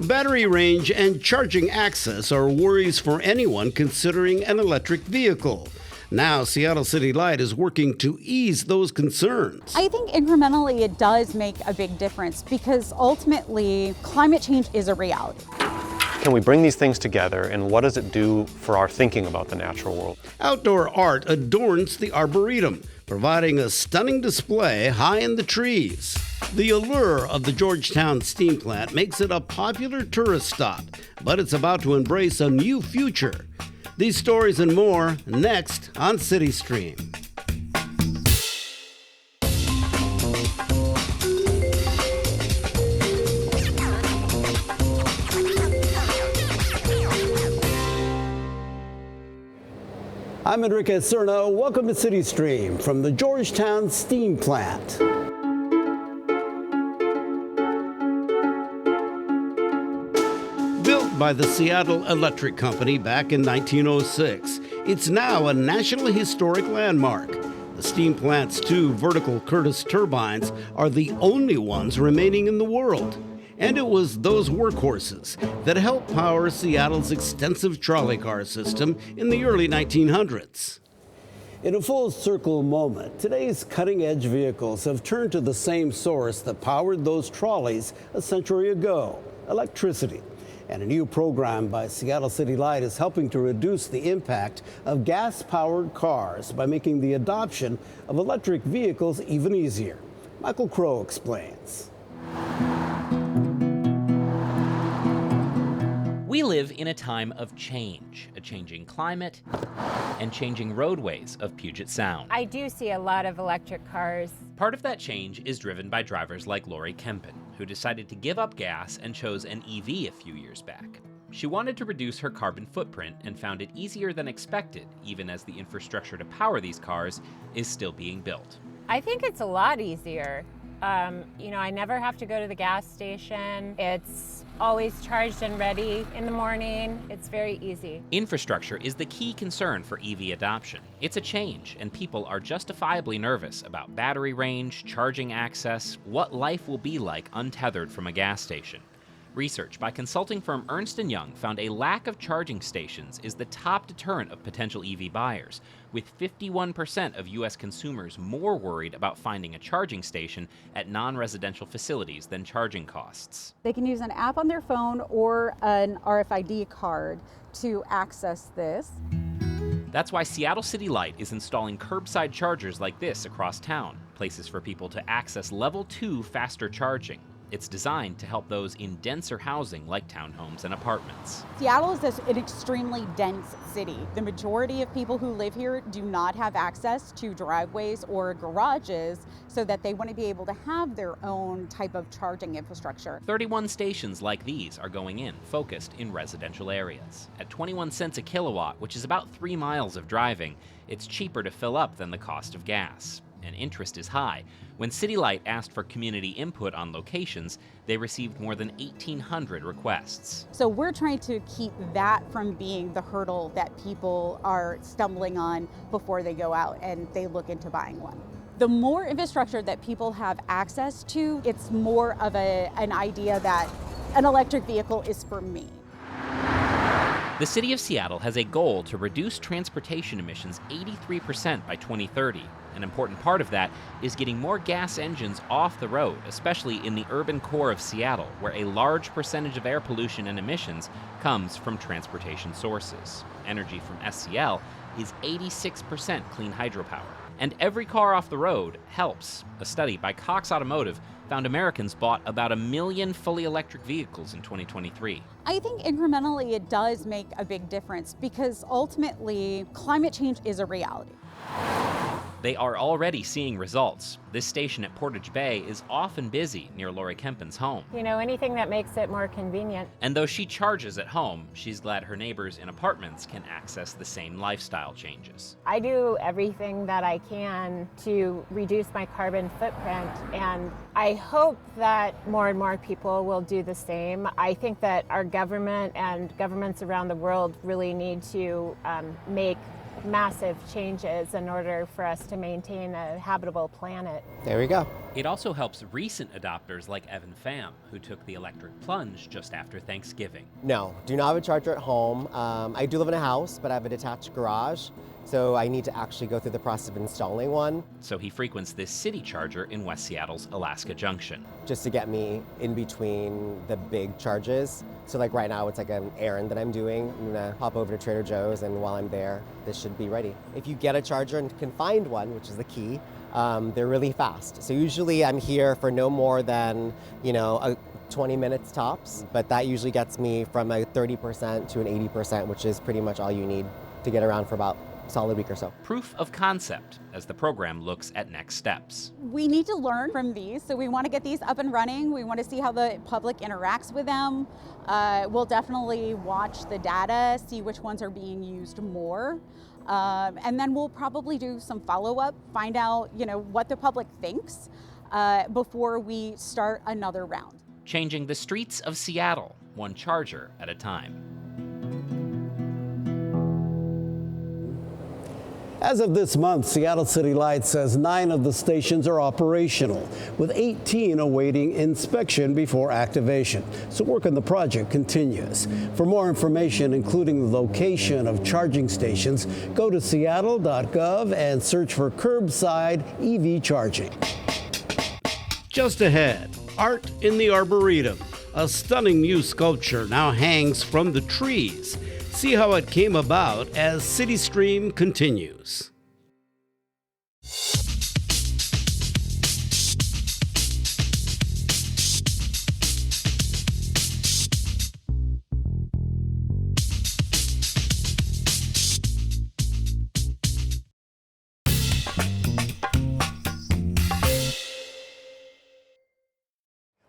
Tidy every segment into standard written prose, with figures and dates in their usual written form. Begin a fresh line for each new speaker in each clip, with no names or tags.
Battery range and charging access are worries for anyone considering an electric vehicle. Now, Seattle City Light is working to ease those concerns.
I think incrementally it does make a big difference because ultimately climate change is a reality.
Can we bring these things together, and what does it do for our thinking about the natural world?
Outdoor art adorns the Arboretum, providing a stunning display high in the trees. The allure of the Georgetown Steam Plant makes it a popular tourist stop, but it's about to embrace a new future. These stories and more next on CityStream. I'm Enrique Cerna. Welcome to CityStream from the Georgetown Steam Plant. Built by the Seattle Electric Company back in 1906, it's now a National Historic Landmark. The steam plant's two vertical Curtis turbines are the only ones remaining in the world. And it was those workhorses that helped power Seattle's extensive trolley car system in the early 1900s. In a full circle moment, today's cutting-edge vehicles have turned to the same source that powered those trolleys a century ago, electricity. And a new program by Seattle City Light is helping to reduce the impact of gas-powered cars by making the adoption of electric vehicles even easier. Michael Crow explains.
We live in a time of change, a changing climate and changing roadways of Puget Sound.
I do see a lot of electric cars.
Part of that change is driven by drivers like Lori Kempen, who decided to give up gas and chose an EV a few years back. She wanted to reduce her carbon footprint and found it easier than expected, even as the infrastructure to power these cars is still being built.
I think it's a lot easier. I never have to go to the gas station. It's always charged and ready in the morning. It's very easy.
Infrastructure is the key concern for EV adoption. It's a change, and people are justifiably nervous about battery range, charging access, what life will be like untethered from a gas station. Research by consulting firm Ernst & Young found a lack of charging stations is the top deterrent of potential EV buyers, with 51% of U.S. consumers more worried about finding a charging station at non-residential facilities than charging costs.
They can use an app on their phone or an RFID card to access this.
That's why Seattle City Light is installing curbside chargers like this across town, places for people to access level 2 faster charging. It's designed to help those in denser housing like townhomes and apartments.
Seattle is an extremely dense city. The majority of people who live here do not have access to driveways or garages, so that they want to be able to have their own type of charging infrastructure.
31 stations like these are going in, focused in residential areas. At 21 cents a kilowatt, which is about 3 miles of driving, it's cheaper to fill up than the cost of gas. And interest is high. When City Light asked for community input on locations, they received more than 1,800 requests.
So we're trying to keep that from being the hurdle that people are stumbling on before they go out and they look into buying one. The more infrastructure that people have access to, it's more of an idea that an electric vehicle is for me.
The City of Seattle has a goal to reduce transportation emissions 83% by 2030. An important part of that is getting more gas engines off the road, especially in the urban core of Seattle, where a large percentage of air pollution and emissions comes from transportation sources. Energy from SCL is 86% clean hydropower. And every car off the road helps. A study by Cox Automotive found Americans bought about 1 million fully electric vehicles in 2023.
I think incrementally it does make a big difference because ultimately climate change is a reality.
They are already seeing results. This station at Portage Bay is often busy near Lori Kempen's home.
Anything that makes it more convenient.
And though she charges at home, she's glad her neighbors in apartments can access the same lifestyle changes.
I do everything that I can to reduce my carbon footprint, and I hope that more and more people will do the same. I think that our government and governments around the world really need to make massive changes in order for us to maintain a habitable planet.
There we go.
It also helps recent adopters like Evan Pham, who took the electric plunge just after Thanksgiving.
No, do not have a charger at home. I do live in a house, but I have a detached garage, so I need to actually go through the process of installing one.
So he frequents this city charger in West Seattle's Alaska Junction.
Just to get me in between the big charges. So like right now it's like an errand that I'm doing. I'm gonna hop over to Trader Joe's, and while I'm there, this should be ready. If you get a charger and can find one, which is the key, they're really fast. So usually I'm here for no more than, 20 minutes tops, but that usually gets me from a 30% to an 80%, which is pretty much all you need to get around for about a solid week or so.
Proof of concept as the program looks at next steps.
We need to learn from these, so we want to get these up and running. We want to see how the public interacts with them. We'll definitely watch the data, see which ones are being used more. And then we'll probably do some follow-up, find out, what the public thinks before we start another round.
Changing the streets of Seattle, one charger at a time.
As of this month, Seattle City Lights says 9 of the stations are operational, with 18 awaiting inspection before activation. So work on the project continues. For more information, including the location of charging stations, go to seattle.gov and search for Curbside EV Charging. Just ahead, art in the Arboretum. A stunning new sculpture now hangs from the trees. See how it came about as CityStream continues.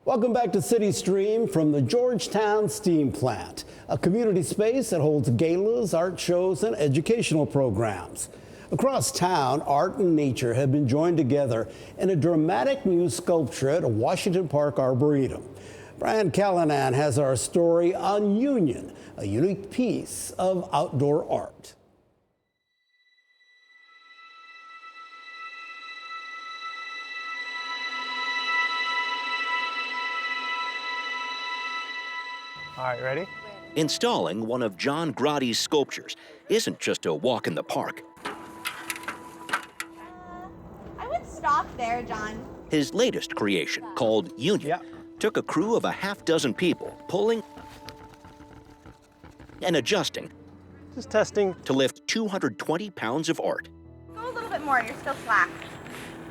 Welcome back to CityStream from the Georgetown Steam Plant, a community space that holds galas, art shows, and educational programs. Across town, art and nature have been joined together in a dramatic new sculpture at Washington Park Arboretum. Brian Callanan has our story on Union, a unique piece of outdoor art.
All right, ready?
Installing one of John Grotti's sculptures isn't just a walk in the park.
I would stop there, John.
His latest creation, called Union, took a crew of a half-dozen people pulling and adjusting
Just testing.
to lift 220 pounds of art.
Go a little bit more, you're still slack.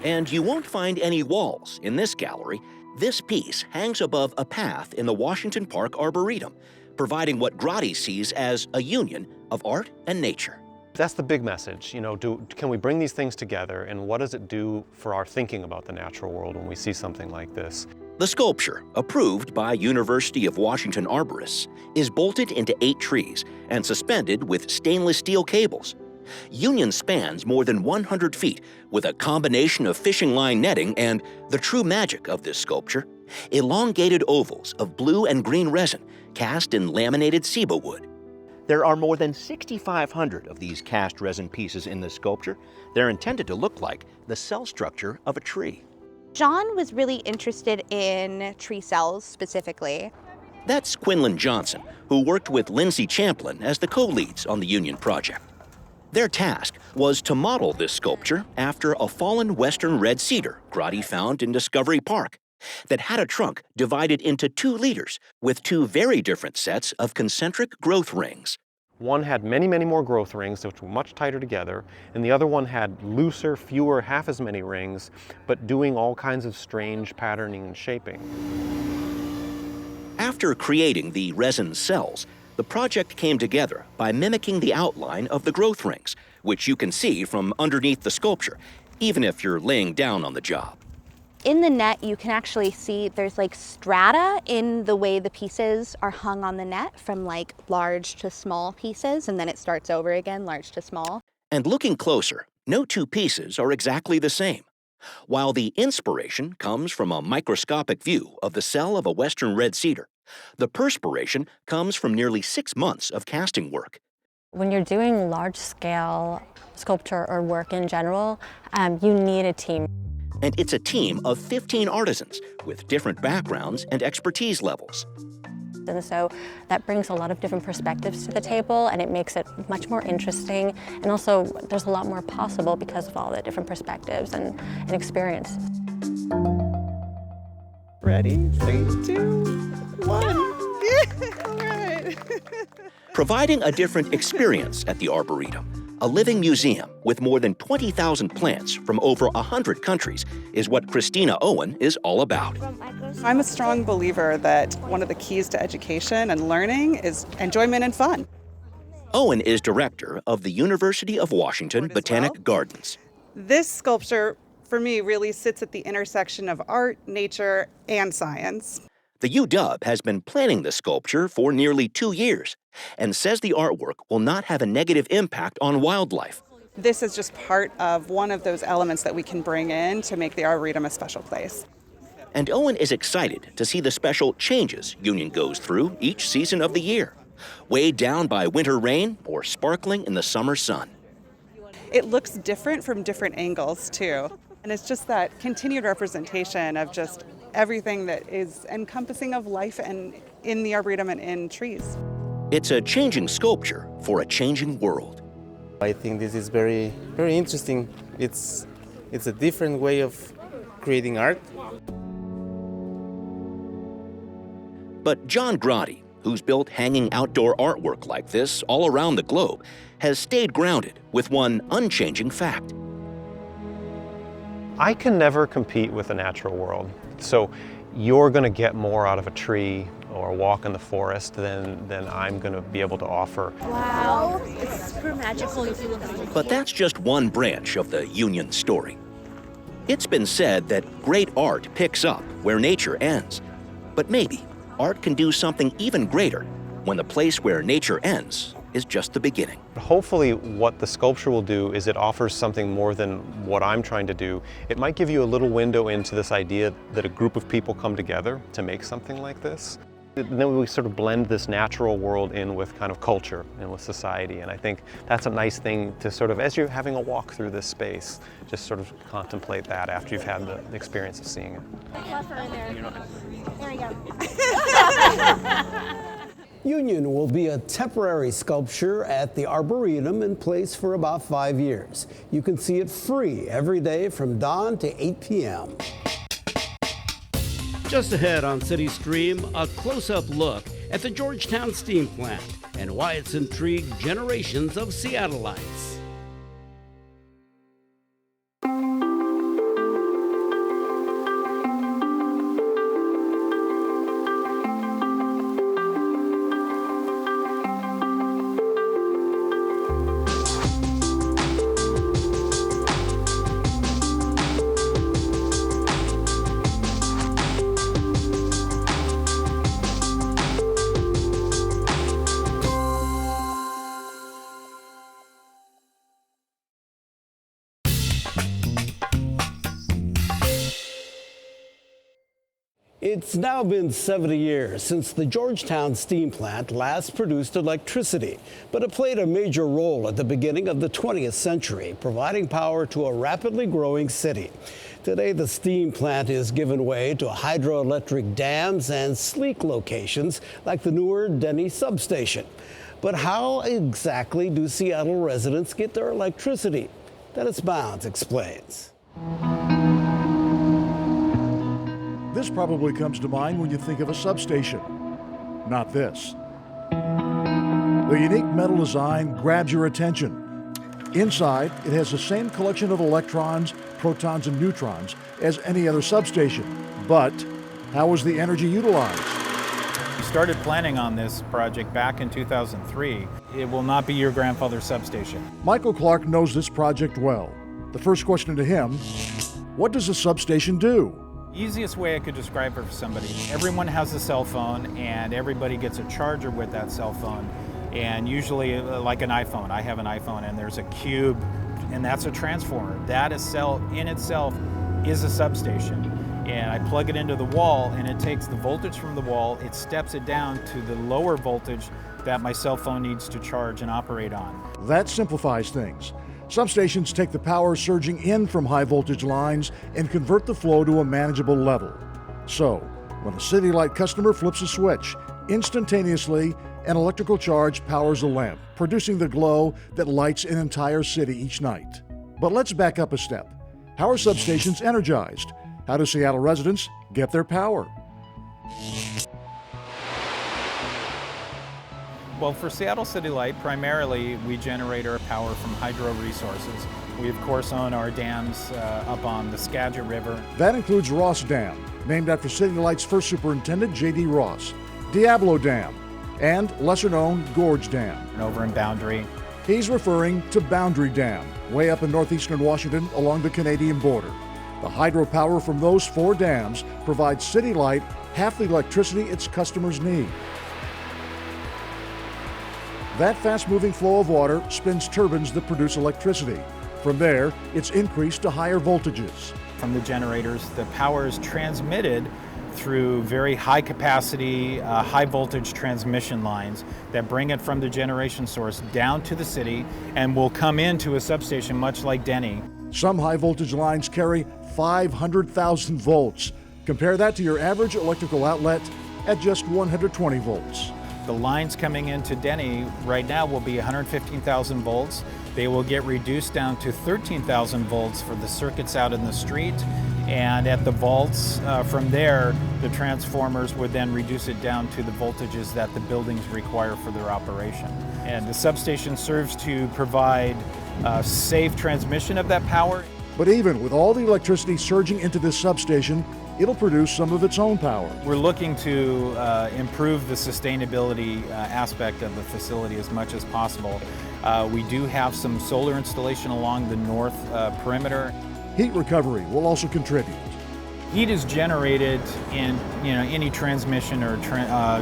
And you won't find any walls in this gallery. This piece hangs above a path in the Washington Park Arboretum, providing what Grotti sees as a union of art and nature.
That's the big message. Can we bring these things together, and what does it do for our thinking about the natural world when we see something like this?
The sculpture, approved by University of Washington arborists, is bolted into 8 trees and suspended with stainless steel cables. Union spans more than 100 feet with a combination of fishing line netting and the true magic of this sculpture, elongated ovals of blue and green resin cast in laminated ceiba wood. There are more than 6,500 of these cast resin pieces in this sculpture. They're intended to look like the cell structure of a tree.
John was really interested in tree cells specifically.
That's Quinlan Johnson, who worked with Lindsay Champlin as the co-leads on the Union project. Their task was to model this sculpture after a fallen western red cedar Grotti found in Discovery Park that had a trunk divided into 2 leaders with 2 very different sets of concentric growth rings.
One had many, many more growth rings, which were much tighter together, and the other one had looser, fewer, half as many rings, but doing all kinds of strange patterning and shaping.
After creating the resin cells, the project came together by mimicking the outline of the growth rings, which you can see from underneath the sculpture, even if you're laying down on the job.
In the net, you can actually see there's like strata in the way the pieces are hung on the net, from like large to small pieces, and then it starts over again, large to small.
And looking closer, no 2 pieces are exactly the same. While the inspiration comes from a microscopic view of the cell of a western red cedar, the perspiration comes from nearly 6 months of casting work.
When you're doing large-scale sculpture or work in general, you need a team.
And it's a team of 15 artisans with different backgrounds and expertise levels.
And so that brings a lot of different perspectives to the table, and it makes it much more interesting. And also, there's a lot more possible because of all the different perspectives and experience.
Ready? 3, 2, 1. All right.
Providing a different experience at the Arboretum, a living museum with more than 20,000 plants from over 100 countries, is what Christina Owen is all about.
I'm a strong believer that one of the keys to education and learning is enjoyment and fun.
Owen is director of the University of Washington Botanic Gardens.
This sculpture, for me, really sits at the intersection of art, nature, and science.
The UW has been planning the sculpture for nearly 2 years and says the artwork will not have a negative impact on wildlife.
This is just part of one of those elements that we can bring in to make the Arboretum a special place.
And Owen is excited to see the special changes Union goes through each season of the year, weighed down by winter rain or sparkling in the summer sun.
It looks different from different angles, too. And it's just that continued representation of just everything that is encompassing of life and in the Arboretum and in trees.
It's a changing sculpture for a changing world.
I think this is very, very interesting. It's a different way of creating art.
But John Grotti, who's built hanging outdoor artwork like this all around the globe, has stayed grounded with one unchanging fact.
I can never compete with the natural world. So you're going to get more out of a tree or a walk in the forest than I'm going to be able to offer.
Wow, it's super magical if you look at it.
But that's just one branch of the Union story. It's been said that great art picks up where nature ends. But maybe art can do something even greater when the place where nature ends is just the beginning.
Hopefully what the sculpture will do is it offers something more than what I'm trying to do. It might give you a little window into this idea that a group of people come together to make something like this. And then we sort of blend this natural world in with kind of culture and with society. And I think that's a nice thing to sort of, as you're having a walk through this space, just sort of contemplate that after you've had the experience of seeing it.
There we go.
Union will be a temporary sculpture at the Arboretum in place for about 5 years. You can see it free every day from dawn to 8 p.m. Just ahead on CityStream, a close-up look at the Georgetown Steam Plant and why it's intrigued generations of Seattleites. It's now been 70 years since the Georgetown Steam Plant last produced electricity, but it played a major role at the beginning of the 20th century, providing power to a rapidly growing city. Today, the steam plant is given way to hydroelectric dams and sleek locations like the newer Denny Substation. But how exactly do Seattle residents get their electricity? Dennis Bounds explains.
This probably comes to mind when you think of a substation. Not this. The unique metal design grabs your attention. Inside, it has the same collection of electrons, protons, and neutrons as any other substation. But how was the energy utilized?
We started planning on this project back in 2003. It will not be your grandfather's substation.
Michael Clark knows this project well. The first question to him, what does a substation do?
Easiest way I could describe it for somebody, everyone has a cell phone and everybody gets a charger with that cell phone. And usually, like an iPhone, I have an iPhone and there's a cube and that's a transformer. That in itself is a substation. And I plug it into the wall and it takes the voltage from the wall, it steps it down to the lower voltage that my cell phone needs to charge and operate on.
That simplifies things. Substations take the power surging in from high voltage lines and convert the flow to a manageable level. So, when a City Light customer flips a switch, instantaneously an electrical charge powers a lamp, producing the glow that lights an entire city each night. But let's back up a step. How are substations energized? How do Seattle residents get their power?
Well, for Seattle City Light, primarily we generate our power from hydro resources. We, of course, own our dams up on the Skagit River.
That includes Ross Dam, named after City Light's first superintendent, J.D. Ross, Diablo Dam, and lesser-known Gorge Dam.
And over in Boundary.
He's referring to Boundary Dam, way up in northeastern Washington along the Canadian border. The hydropower from those 4 dams provides City Light half the electricity its customers need. That fast-moving flow of water spins turbines that produce electricity. From there, it's increased to higher voltages.
From the generators, the power is transmitted through very high-capacity, high-voltage transmission lines that bring it from the generation source down to the city and will come into a substation much like Denny.
Some high-voltage lines carry 500,000 volts. Compare that to your average electrical outlet at just 120 volts.
The lines coming into Denny right now will be 115,000 volts. They will get reduced down to 13,000 volts for the circuits out in the street. And at the vaults, from there, the transformers would then reduce it down to the voltages that the buildings require for their operation. And the substation serves to provide safe transmission of that power.
But even with all the electricity surging into this substation, it'll produce some of its own power.
We're looking to improve the sustainability aspect of the facility as much as possible. We do have some solar installation along the north perimeter.
Heat recovery will also contribute.
Heat is generated in any transmission or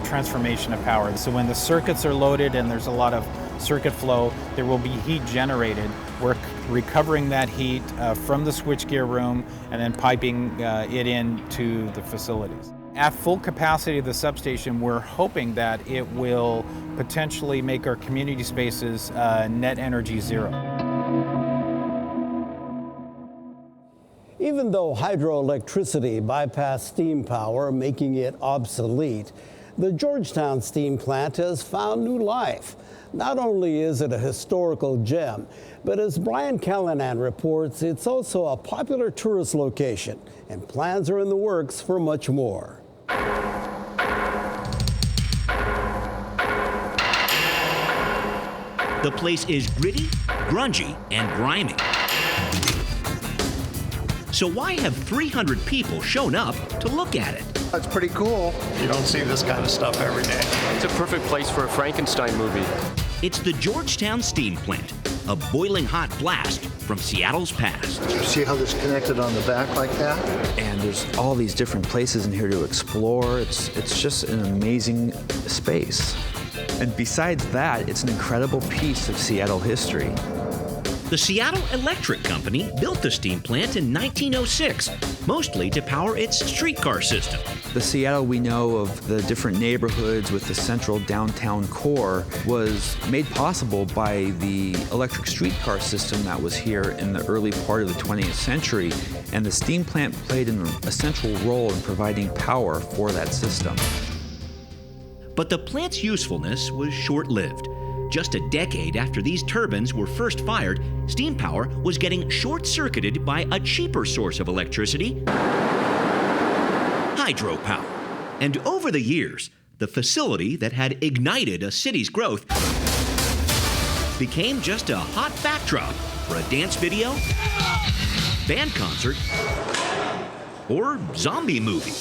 transformation of power. So when the circuits are loaded and there's a lot of circuit flow, there will be heat generated. We're recovering that heat from the switchgear room and then piping it into the facilities. At full capacity of the substation, we're hoping that it will potentially make our community spaces net energy zero.
Even though hydroelectricity bypassed steam power, making it obsolete, the Georgetown Steam Plant has found new life. Not only is it a historical gem, but as Brian Callanan reports, it's also a popular tourist location, and plans are in the works for much more.
The place is gritty, grungy, and grimy. So why have 300 people shown up to look at it?
It's pretty cool. You don't see this kind of stuff every day.
It's a perfect place for a Frankenstein movie.
It's the Georgetown Steam Plant, a boiling hot blast from Seattle's past.
See how this connected on the back like that?
And there's all these different places in here to explore. It's just an amazing space. And besides that, it's an incredible piece of Seattle history.
The Seattle Electric Company built the steam plant in 1906, mostly to power its streetcar system.
The Seattle we know of the different neighborhoods with the central downtown core was made possible by the electric streetcar system that was here in the early part of the 20th century, and the steam plant played an essential role in providing power for that system.
But the plant's usefulness was short-lived. Just a decade after these turbines were first fired, steam power was getting short-circuited by a cheaper source of electricity, hydropower. And over the years, the facility that had ignited a city's growth became just a hot backdrop for a dance video, band concert, or zombie movie.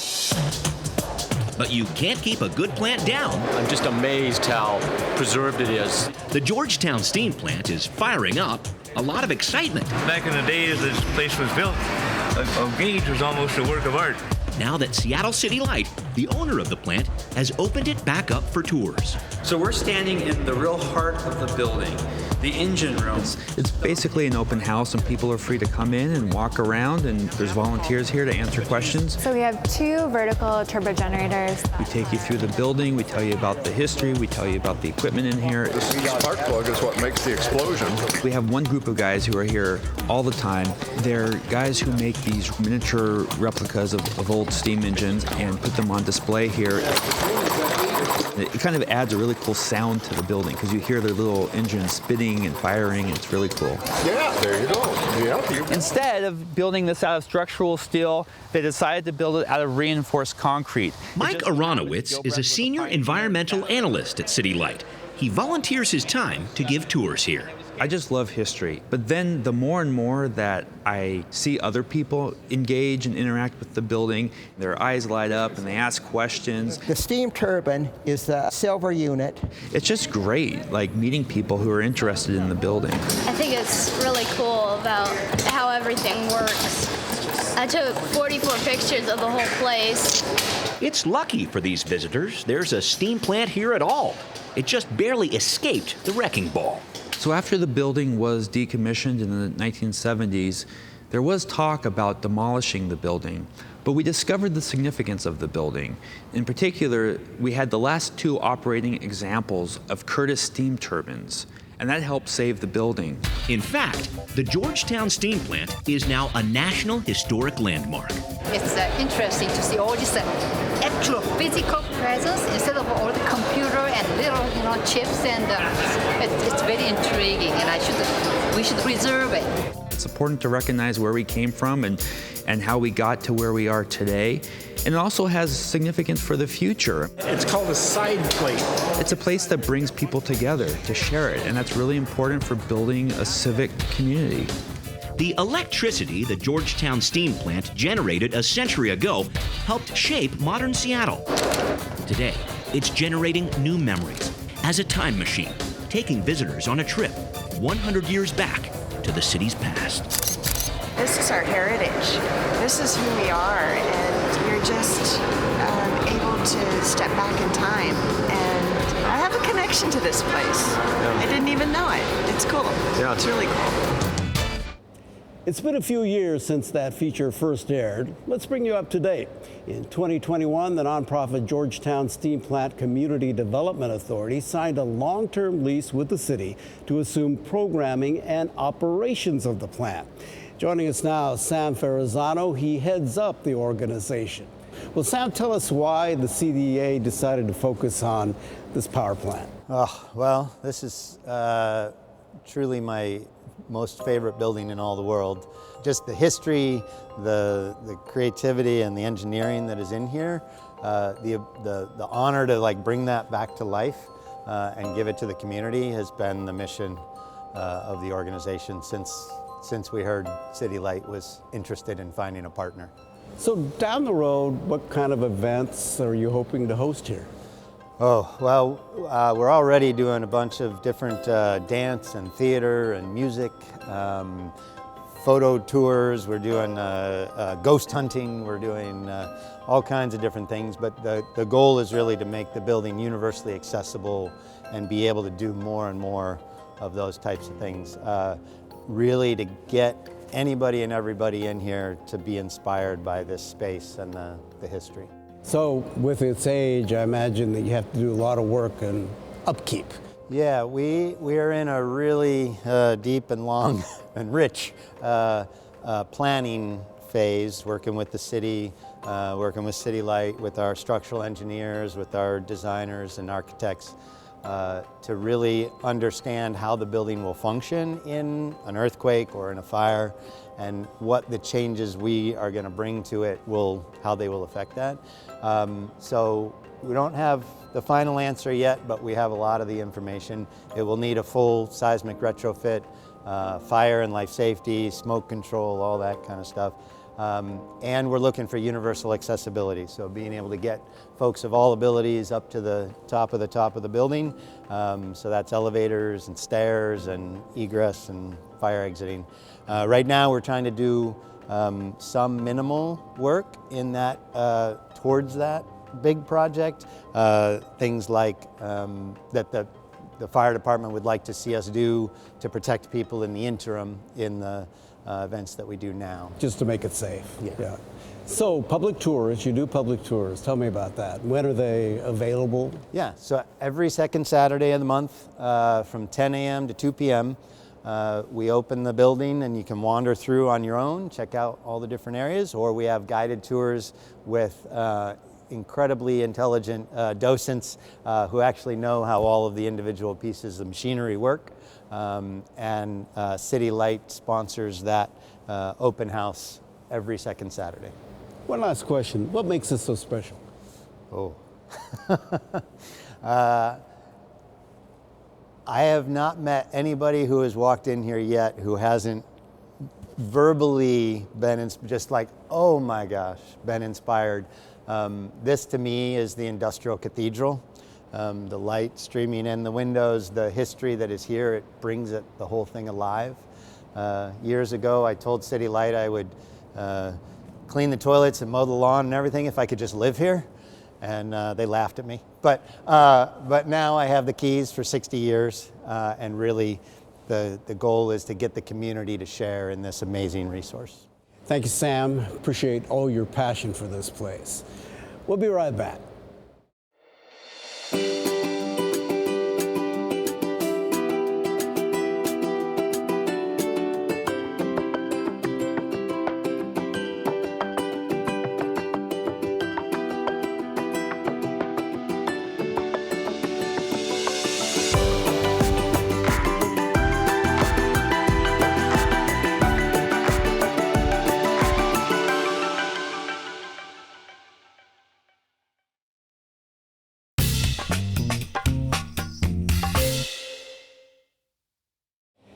But you can't keep a good plant down.
I'm just amazed how preserved it is.
The Georgetown Steam Plant is firing up a lot of excitement.
Back in the days this place was built, a gauge was almost a work of art.
Now that Seattle City Light, the owner of the plant, has opened it back up for tours.
So we're standing in the real heart of the building.
the engine rooms. It's basically an open house and people are free to come in and walk around, and there's volunteers here to answer questions.
So we have 2 vertical turbo generators.
We take you through the building, we tell you about the history, we tell you about the equipment in here.
The spark plug is what makes the explosion.
We have one group of guys who are here all the time. They're guys who make these miniature replicas of old steam engines and put them on display here. It kind of adds a really cool sound to the building because you hear their little engines spinning and firing, and it's really cool.
Yeah, there you go. Yeah.
Instead of building this out of structural steel, they decided to build it out of reinforced concrete.
Mike Aronowitz is a senior environmental analyst at City Light. He volunteers his time to give tours here.
I just love history, but then the more and more that I see other people engage and interact with the building, their eyes light up and they ask questions.
The steam turbine is the silver unit.
It's just great, like meeting people who are interested in the building.
I think it's really cool about how everything works. I took 44 pictures of the whole place.
It's lucky for these visitors there's a steam plant here at all. It just barely escaped the wrecking ball.
So after the building was decommissioned in the 1970s, there was talk about demolishing the building, but we discovered the significance of the building. In particular, we had the last 2 operating examples of Curtiss steam turbines, and that helped save the building.
In fact, the Georgetown Steam Plant is now a National Historic Landmark.
It's interesting to see all this actual physical presence instead of all the computer and little, chips, and it's very intriguing, and we should preserve it.
It's important to recognize where we came from and how we got to where we are today. And it also has significance for the future.
It's called a side plate.
It's a place that brings people together to share it, and that's really important for building a civic community.
The electricity the Georgetown Steam Plant generated a century ago helped shape modern Seattle. Today, it's generating new memories as a time machine, taking visitors on a trip 100 years back to the city's past.
This is our heritage. This is who we are, and we're just able to step back in time. And I have a connection to this place. Yeah. I didn't even know it. It's cool. Yeah, it's really cool.
It's been a few years since that feature first aired. Let's bring you up to date. In 2021, the nonprofit Georgetown Steam Plant Community Development Authority signed a long-term lease with the city to assume programming and operations of the plant. Joining us now, Sam Ferrazzano. He heads up the organization. Well, Sam, tell us why the CDA decided to focus on this power plant.
Oh, well, this is truly my most favorite building in all the world. Just the history, the creativity, and the engineering that is in here, the honor to bring that back to life and give it to the community has been the mission of the organization since we heard City Light was interested in finding a partner.
So down the road, what kind of events are you hoping to host here?
Oh, well, we're already doing a bunch of different dance and theater and music, photo tours, we're doing ghost hunting, we're doing all kinds of different things, but the goal is really to make the building universally accessible and be able to do more and more of those types of things. Really to get anybody and everybody in here to be inspired by this space and the history.
So with its age, I imagine that you have to do a lot of work and upkeep.
Yeah, we are in a really deep and long and rich planning phase, working with the city, working with City Light, with our structural engineers, with our designers and architects, to really understand how the building will function in an earthquake or in a fire, and what the changes we are going to bring to it how they will affect that. So we don't have the final answer yet, but we have a lot of the information. It will need a full seismic retrofit, fire and life safety, smoke control, all that kind of stuff. And we're looking for universal accessibility, so being able to get folks of all abilities up to the top of the building. So that's elevators and stairs and egress and fire exiting. Right now we're trying to do some minimal work in that towards that big project. Things like that the the fire department would like to see us do to protect people in the interim in the events that we do now.
Just to make it safe.
Yeah.
So public tours, you do public tours. Tell me about that. When are they available?
Yeah, so every second Saturday of the month from 10 a.m. to 2 p.m. We open the building and you can wander through on your own, check out all the different areas, or we have guided tours with incredibly intelligent docents who actually know how all of the individual pieces of machinery work. And City Light sponsors that open house every second Saturday.
One last question. What makes this so special?
Oh. I have not met anybody who has walked in here yet who hasn't verbally been just like, oh my gosh, been inspired. This to me is the industrial cathedral. The light streaming in the windows, the history that is here, it brings the whole thing alive. Years ago, I told City Light I would clean the toilets and mow the lawn and everything if I could just live here. And they laughed at me. But now I have the keys for 60 years, and really the goal is to get the community to share in this amazing resource.
Thank you, Sam. Appreciate all your passion for this place. We'll be right back.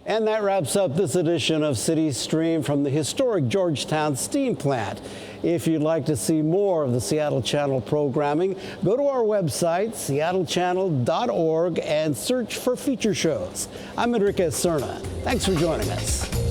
And that wraps up this edition of CityStream from the historic Georgetown Steam Plant. If you'd like to see more of the Seattle Channel programming, go to our website, seattle.gov, and search for feature shows. I'm Enrique Cerna. Thanks for joining us.